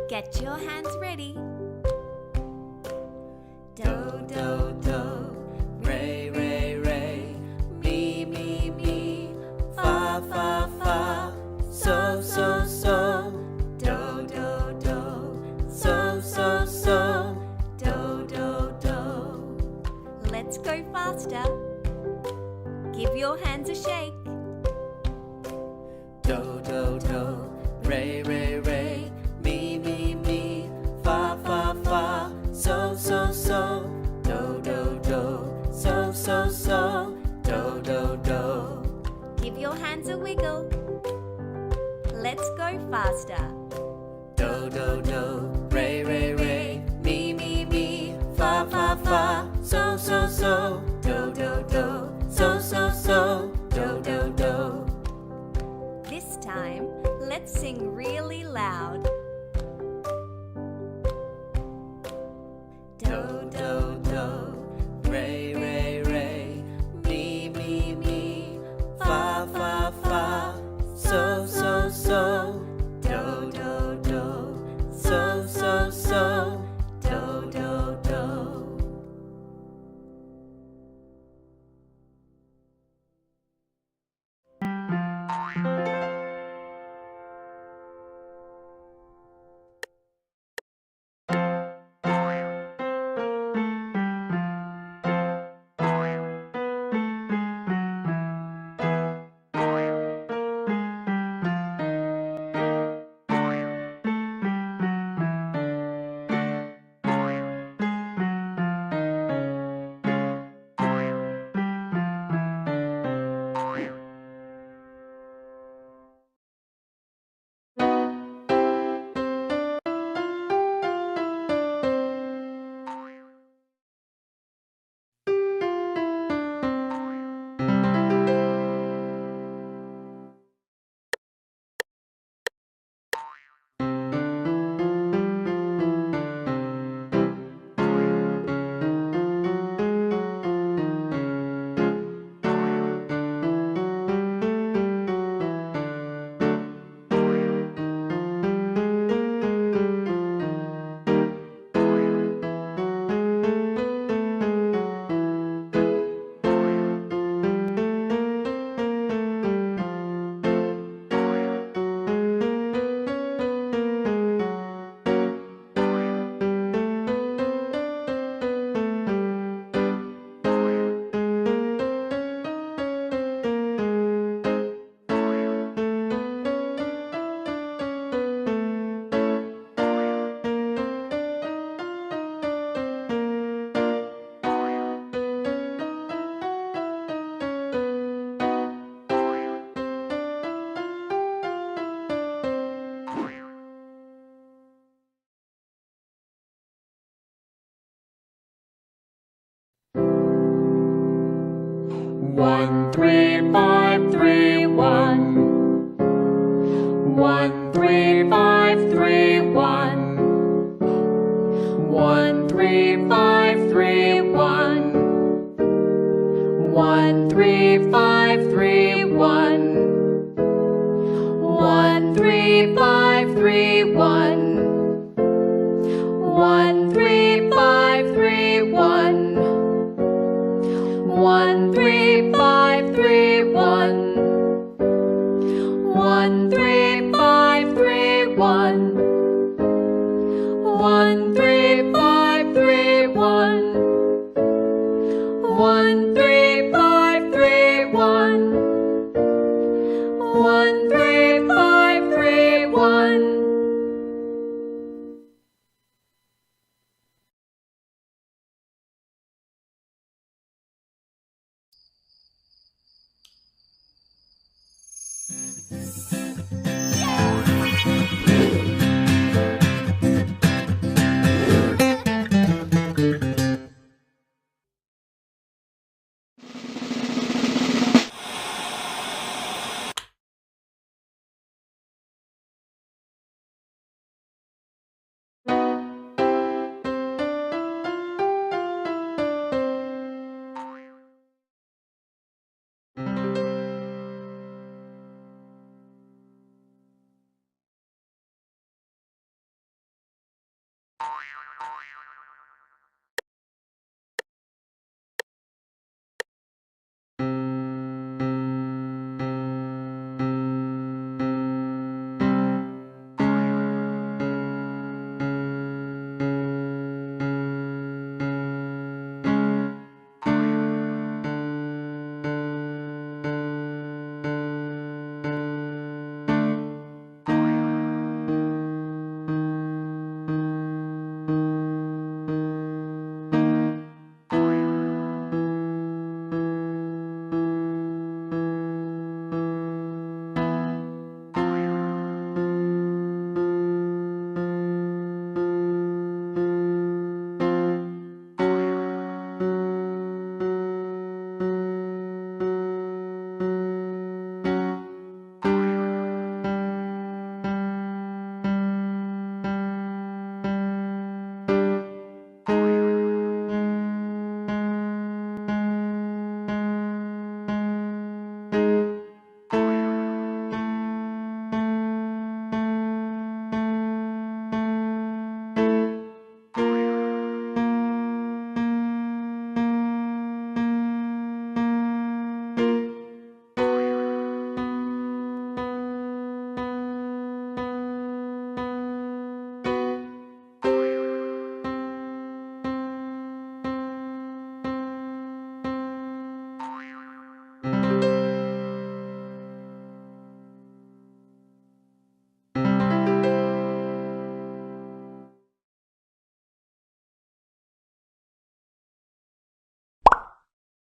Get your hands ready. Do, do, do. Re, re, re. Mi, mi, mi. Fa, fa, fa. So, so, so. Do, do, do. So, so, so. Do, do, do. Let's go faster. Give your hands a shake. Do, do, do. Re, re, re. Mi, mi, mi. Fa, fa, fa. So, so, so. Do, do, do. So, so, so. Do, do, do. Give your hands a wiggle. Let's go faster. Do, do, do. Re, re, re. Mi, mi, mi. Fa, fa, fa. So, so, so. Do, do, do. So, so, so. Do, do, do. This time, let's sing really loud. Do, do, do. Re, re, re. Mi, mi, mi. Fa, fa, fa. So, so, so. Do, do, do. So, so, so. Do, do, do. One, 3, 5, 3, 1. 1, 3, 5, 3, 1. 1, 3, 5, 3, 1. 1, 3, 5, 3, 1. 1, 3, 5, 3, 1.